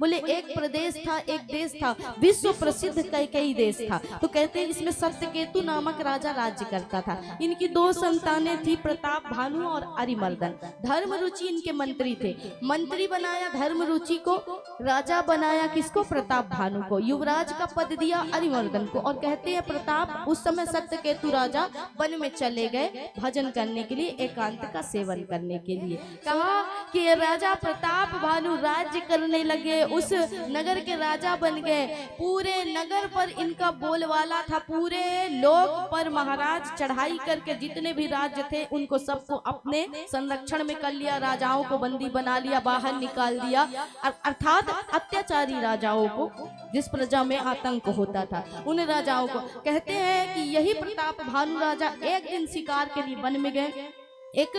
बोले एक प्रदेश था, एक देश था, विश्व प्रसिद्ध कई देश था। तो कहते हैं इसमें सत्यकेतु नामक राजा राज्य करता था। इनकी दो संतानें थी, प्रताप भानु और अरिमर्दन। धर्म रुचि इनके मंत्री थे। मंत्री बनाया धर्म रुचि को, राजा बनाया किसको? प्रताप भानु को। युवराज का पद दिया अरिमर्दन को। और कहते हैं प्रताप उस समय सत्यकेतु राजा वन में चले गए भजन करने के लिए, एकांत का सेवन करने के लिए। कहा कि राजा प्रताप भानु राज्य करने लगे, उस नगर के राजा बन गए। पूरे नगर पर इनका बोलवाला था, पूरे लोक पर महाराज चढ़ाई करके जितने भी राज्य थे उनको सबको अपने संरक्षण में कर लिया, राजाओं को बंदी बना लिया, बाहर निकाल दिया। अर्थात अत्याचारी राजाओं को, जिस प्रजा में आतंक होता था उन राजाओं को। कहते हैं कि यही प्रताप भानु राजा एक दिन शिकार के लिए वन में गए। एक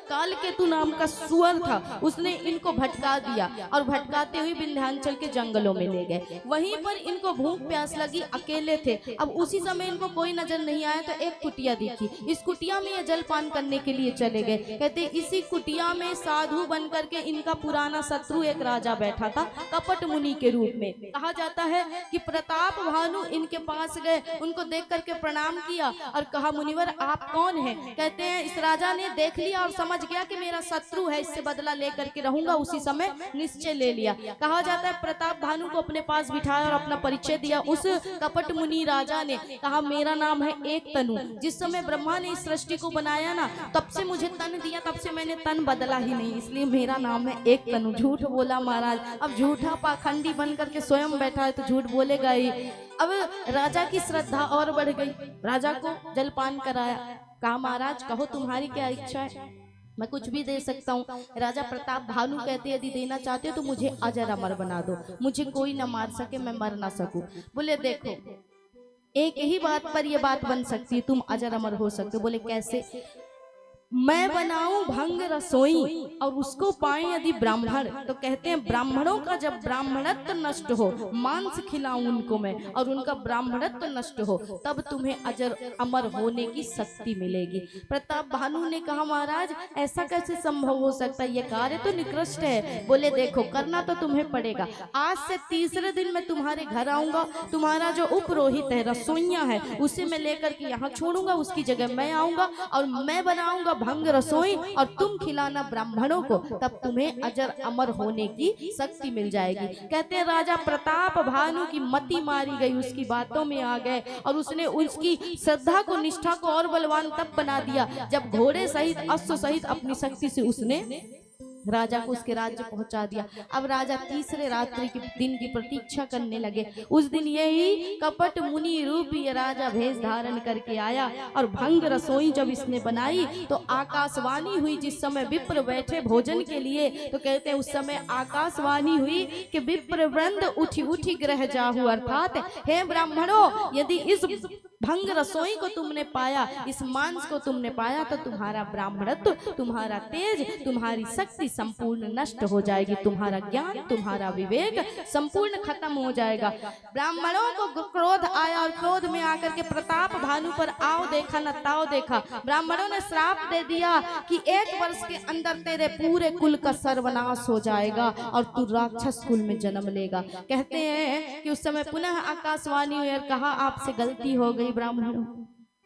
कालकेतु नाम का सुअर था, उसने इनको भटका दिया और भटकाते हुए विंध्याचल के जंगलों में ले गए। वहीं पर इनको भूख प्यास लगी, अकेले थे। अब उसी समय इनको कोई नजर नहीं आया तो एक कुटिया दिखी। इस कुटिया में ये जलपान करने के लिए चले गए। कहते इसी कुटिया में साधु बन करके इनका पुराना शत्रु एक राजा बैठा था, कपट मुनि के रूप में। कहा जाता है कि प्रताप भानु इनके पास गए, उनको देख करके प्रणाम किया और कहा मुनिवर आप कौन है? कहते हैं इस राजा ने देख लिया और समझ गया कि मेरा शत्रु है, इससे बदला लेकर के रहूंगा। उसी समय निश्चय ले लिया। कहा जाता है प्रताप भानु को अपने पास बिठाया और अपना परिचय दिया। उस कपट मुनि राजा ने कहा मेरा नाम है एक तनु। जिस समय ब्रह्मा ने इस सृष्टि को बनाया ना, तब से मुझे तन दिया, तब से मैंने तन बदला ही नहीं, इसलिए मेरा नाम है एक तनु। झूठ बोला महाराज। अब झूठा पाखंडी बन करके स्वयं बैठा है तो झूठ बोलेगा ही। अब राजा की श्रद्धा और बढ़ गई, राजा को जलपान कराया। कहा महाराज कहो तुम्हारी क्या इच्छा है, मैं कुछ भी दे सकता हूँ। राजा प्रताप भानु कहते यदि देना चाहते हो तो मुझे अजर अमर बना दो, मुझे कोई न मार सके, मैं मर ना सकूं। बोले देखो एक ही बात पर यह बात बन सकती है, तुम अजर अमर हो सकते हो। बोले कैसे? मैं बनाऊं भंग रसोई और उसको पाए यदि ब्राह्मण, तो कहते हैं ब्राह्मणों का जब ब्राह्मणत्व नष्ट हो, मांस खिलाऊं उनको मैं और उनका ब्राह्मणत्व नष्ट हो, तब तुम्हें अजर अमर होने की शक्ति मिलेगी। प्रताप भानु ने कहा महाराज ऐसा कैसे संभव हो सकता है, ये कार्य तो निकृष्ट है। बोले देखो करना तो तुम्हें पड़ेगा। आज से तीसरे दिन मैं तुम्हारे घर आऊंगा, तुम्हारा जो उपरोहित है, रसोइया है, उसे मैं लेकर के यहाँ छोड़ूंगा, उसकी जगह मैं आऊंगा और मैं बनाऊंगा भंग रसोई और तुम खिलाना ब्राह्मणों को, तब तुम्हें अजर अमर होने की शक्ति मिल जाएगी। कहते हैं राजा प्रताप भानु की मति मारी गई, उसकी बातों में आ गए और उसने उसकी श्रद्धा को, निष्ठा को और बलवान तब बना दिया जब घोड़े सहित अश्व सहित अपनी शक्ति से उसने राजा को उसके राज्य पहुंचा दिया। अब राजा तीसरे रात्रि के दिन की प्रतीक्षा करने लगे। उस दिन यही कपट मुनि रूपी राजा भेष धारण करके आया और भंग रसोई जब इसने बनाई तो आकाशवाणी हुई। जिस समय विप्र बैठे भोजन के लिए तो कहते हैं उस समय आकाशवाणी हुई कि विप्र वृंद उठी उठी ग्रह जाहु, अर्थात हे ब्राह्मणों यदि इस भंग रसोई को तुमने पाया, इस मांस को तुमने पाया तो तुम्हारा ब्राह्मणत्व, तुम्हारा तेज, तुम्हारी शक्ति संपूर्ण नष्ट हो जाएगी, तुम्हारा ज्ञान, तुम्हारा विवेक संपूर्ण खत्म हो जाएगा। ब्राह्मणों को क्रोध आया और क्रोध में आकर के प्रताप भानु पर आओ देखा न ताओ देखा। ब्राह्मणों ने श्राप दे दिया कि 1 वर्ष के अंदर तेरे पूरे कुल का सर्वनाश हो जाएगा और तू राक्षस कुल में जन्म लेगा। कहते हैं कि उस समय पुनः आकाशवाणी हुई और कहा आपसे गलती हो गई ब्राह्मणों,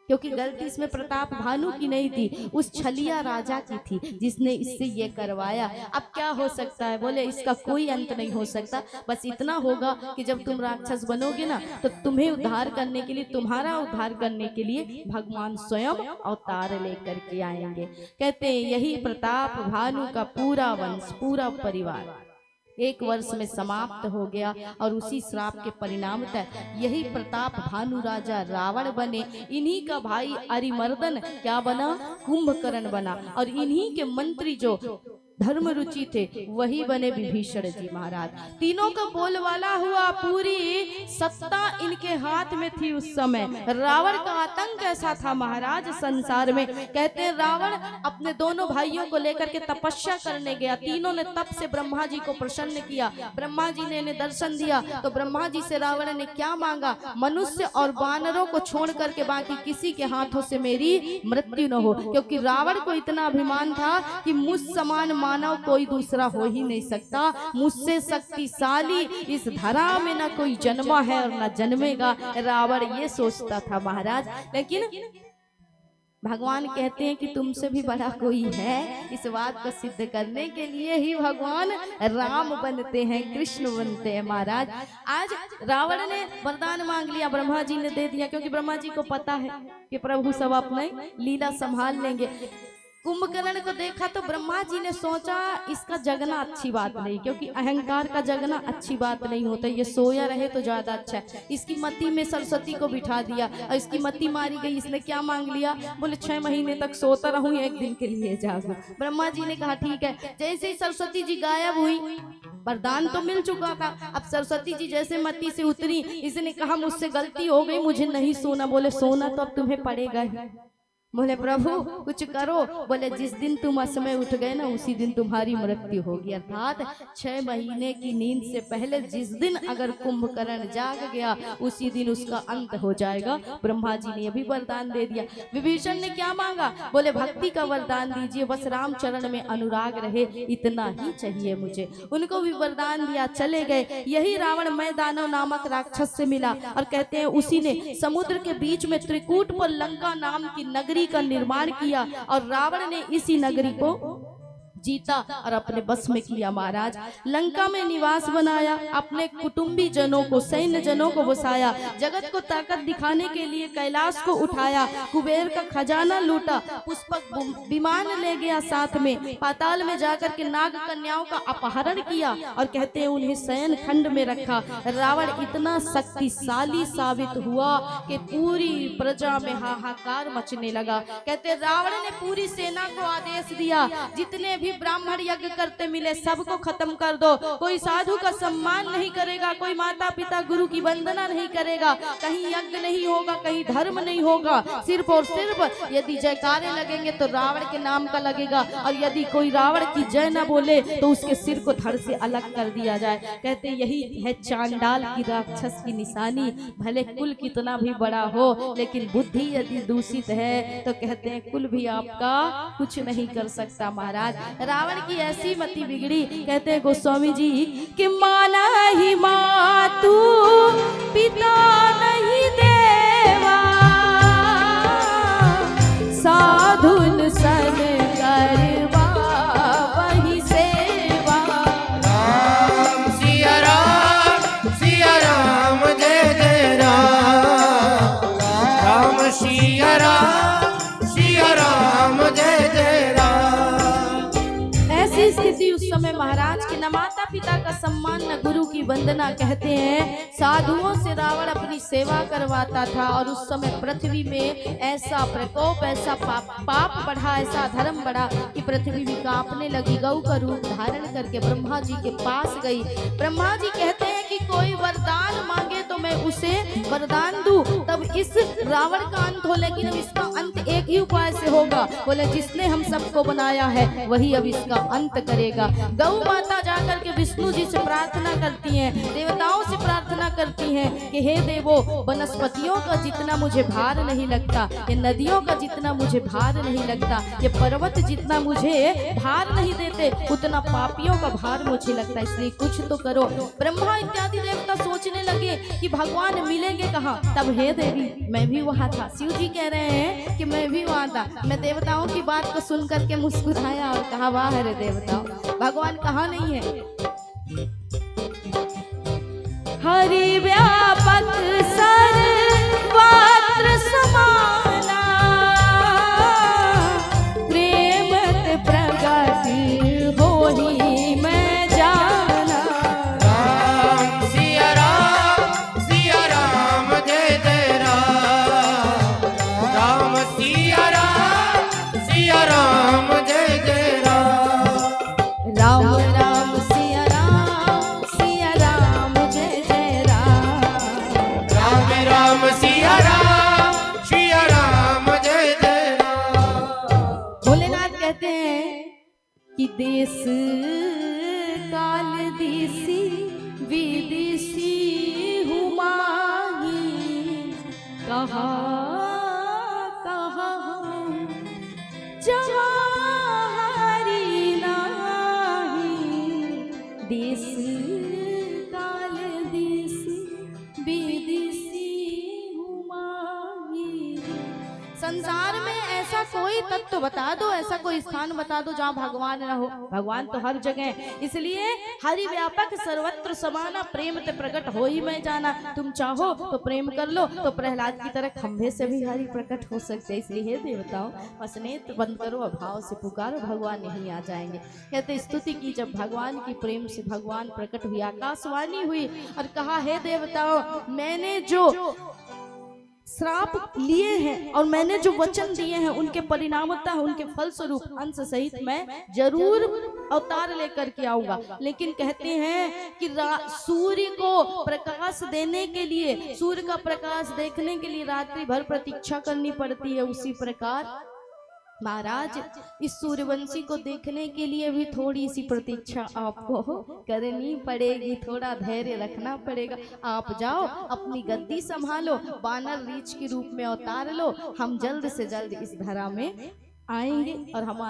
क्योंकि गलती इसमें प्रताप भानु की नहीं थी, उस छलिया राजा की थी जिसने इससे ये करवाया। अब क्या हो सकता है? बोले इसका कोई अंत नहीं हो सकता, बस इतना होगा कि जब तुम राक्षस बनोगे ना तो तुम्हें उद्धार करने के लिए, तुम्हारा उद्धार करने के लिए भगवान स्वयं अवतार लेकर के आएंगे। कहते हैं यही प्रताप भानु का पूरा वंश, पूरा परिवार 1 वर्ष में समाप्त हो गया और उसी श्राप के परिणामतः यही प्रताप भानु राजा रावण बने। इन्हीं का भाई अरिमर्दन क्या बना? कुंभकर्ण बना और इन्हीं के मंत्री जो धर्म रुचि थे वही बने विभीषण जी महाराज। तीनों का बोलवाला हुआ, पूरी सत्ता इनके हाथ में थी उस समय। रावण का आतंक ऐसा था महाराज संसार में। कहते हैं रावण अपने दोनों भाइयों को लेकर के तपस्या करने गया। तीनों ने तप से ब्रह्मा जी को प्रसन्न किया। ब्रह्मा जी ने दर्शन दिया तो ब्रह्मा जी से रावण ने क्या मांगा? मनुष्य और वानरों को छोड़ करके बाकी किसी के हाथों से मेरी मृत्यु न हो, क्योंकि रावण को इतना अभिमान था कि मुझ समान मानव कोई दूसरा हो ही नहीं सकता, मुझसे शक्तिशाली इस धरा में न कोई जन्मा है और न जन्मेगा। रावण ये सोचता था महाराज, लेकिन भगवान कहते हैं कि तुमसे भी बड़ा कोई है। इस बात को सिद्ध करने के लिए ही भगवान राम बनते हैं, कृष्ण बनते हैं महाराज। आज रावण ने वरदान मांग लिया, ब्रह्मा जी ने दे दिया, क्योंकि ब्रह्मा जी को पता है कि प्रभु सब अपने लीला संभाल लेंगे। कुंभकर्ण को देखा तो ब्रह्मा जी ने सोचा इसका जगना अच्छी बात नहीं, क्योंकि अहंकार का जगना अच्छी बात नहीं होता, ये सोया रहे तो ज्यादा अच्छा है। इसकी मति में सरस्वती को बिठा दिया और इसकी मति मारी गई। इसने क्या मांग लिया? बोले 6 महीने तक सोता रहूं, 1 दिन के लिए जागूं। ब्रह्मा जी ने कहा ठीक है। जैसे ही सरस्वती जी गायब हुई, वरदान तो मिल चुका था, अब सरस्वती जी जैसे मति से उतरी, इसने कहा मुझसे गलती हो गई, मुझे नहीं सोना। बोले सोना तो अब तुम्हें पड़ेगा ही। बोले प्रभु कुछ करो। बोले जिस दिन तुम असमय उठ गए ना, उसी दिन तुम्हारी मृत्यु होगी। अर्थात 6 महीने की नींद से पहले जिस दिन अगर कुंभकर्ण जाग गया, उसी दिन उसका अंत हो जाएगा। ब्रह्मा जी ने अभी वरदान दे दिया। विभीषण ने क्या मांगा? बोले भक्ति का वरदान दीजिए, बस राम चरण में अनुराग रहे, इतना ही चाहिए मुझे। उनको भी वरदान दिया, चले गए। यही रावण मैं दानव नामक राक्षस से मिला और कहते हैं उसी ने समुद्र के बीच में त्रिकूट पर लंका नाम की नगरी का निर्माण किया और रावण ने इसी नगरी को जीता और अपने बस में किया। महाराज लंका में निवास बनाया, अपने कुटुंबी जनों को, सैन्य जनों को बसाया, जगत को ताकत दिखाने के लिए कैलाश को उठाया, कुबेर का खजाना लूटा, पुष्पक विमान ले गया साथ में, पाताल में जाकर के नाग कन्याओं का अपहरण किया और कहते हैं उन्हें शयन खंड में रखा। रावण इतना शक्तिशाली साबित हुआ कि पूरी प्रजा में हाहाकार मचने लगा। कहते रावण ने पूरी सेना को आदेश दिया, जितने भी ब्राह्मण यज्ञ करते मिले सबको खत्म कर दो। कोई साधु का सम्मान नहीं करेगा, कोई माता पिता गुरु की वंदना नहीं करेगा, कहीं यज्ञ नहीं होगा, कहीं धर्म नहीं होगा। सिर्फ और सिर्फ यदि जयकारे लगेंगे तो रावण के नाम का लगेगा, और यदि कोई रावण की जय न बोले तो उसके सिर को धड़ से अलग कर दिया जाए। कहते यही है चांडाल की, राक्षस की निशानी। भले कुल कितना भी बड़ा हो, लेकिन बुद्धि यदि दूषित है तो कहते हैं कुल भी आपका कुछ नहीं कर सकता। महाराज रावण की ऐसी मति बिगड़ी, कहते हैं गोस्वामी जी कि माना ही मातु पिता नहीं देवा, साधुन सन करवा वही सेवा। राम सिया राम जय जय राम, राम सिया राम जय जय राम। ऐसी स्थिति उस समय महाराज के न माता पिता का सम्मान न गुरु की वंदना। कहते हैं साधुओं से रावण अपनी सेवा करवाता था, और उस समय पृथ्वी में ऐसा प्रकोप, ऐसा पाप बढ़ा, ऐसा धर्म बढ़ा कि पृथ्वी भी कांपने लगी। गौ का रूप धारण करके ब्रह्मा जी के पास गई। ब्रह्मा जी कहते हैं कि कोई वरदान मांगे तो मैं उसे वरदान दूं, तब इस रावण का अंत हो, लेकिन अब इसका अंत एक ही उपाय से होगा। बोले जिसने हम सबको बनाया है वही अब इसका अंत करेगा। गौ माता जाकर के विष्णु जी से प्रार्थना करती हैं, देवताओं से प्रार्थना करती हैं कि हे देवो, वनस्पतियों का जितना मुझे भार नहीं लगता, ये नदियों का जितना मुझे भार नहीं लगता, ये पर्वत जितना मुझे भार नहीं देते, उतना पापियों का भार मुझे लगता, इसलिए कुछ तो करो। ब्रह्मा इत्यादि देवता सोचने लगे कि भगवान मिलेंगे कहाँ। तब हे देवी मैं भी वहाँ था। शिव जी कह रहे हैं कि मैं भी वहाँ था। मैं देवताओं की बात को सुन करके मुस्कुराया और कहा वाह रे देवताओं, भगवान कहाँ नहीं है। हरि व्यापक सर्वत्र समाना, प्रेमत प्रगति होहि मैं जाना। राम सिया राम जय जय राम, राम सिया राम जय जय राम। राम राम सिया राम संसार में ऐसा कोई तत्व बता दो, ऐसा कोई स्थान बता दो जहाँ भगवान न हो। भगवान तो हर जगह है, इसलिए हरि व्यापक सर्वत्र समाना, प्रेम ते प्रकट हो ही मैं जाना। तुम चाहो तो प्रेम कर लो, तो प्रहलाद की तरह खंभे से भी हरि प्रकट हो सकते। इसलिए हे देवताओं, बस नेत्र बंद करो, अभाव से पुकारो, भगवान नहीं आ जाएंगे। कहते स्तुति की जब भगवान की, प्रेम से भगवान प्रकट हुई, आकाशवाणी हुई और कहा, हे देवताओं, मैंने जो श्राप लिए हैं और मैंने जो वचन दिए हैं उनके परिणामतः, उनके फल स्वरूप अंश सहित मैं जरूर अवतार लेकर के आऊंगा। लेकिन कहते हैं कि सूर्य को प्रकाश देने के लिए, सूर्य का प्रकाश देखने के लिए रात्रि भर प्रतीक्षा करनी पड़ती है। उसी प्रकार महाराज इस सूर्यवंशी को देखने के लिए भी थोड़ी सी प्रतीक्षा आपको करनी पड़ेगी, थोड़ा धैर्य रखना पड़ेगा। आप जाओ, अपनी गद्दी संभालो, बानर रीछ के रूप में अवतार लो, हम जल्द से जल्द इस धरा में आएंगे और हमारे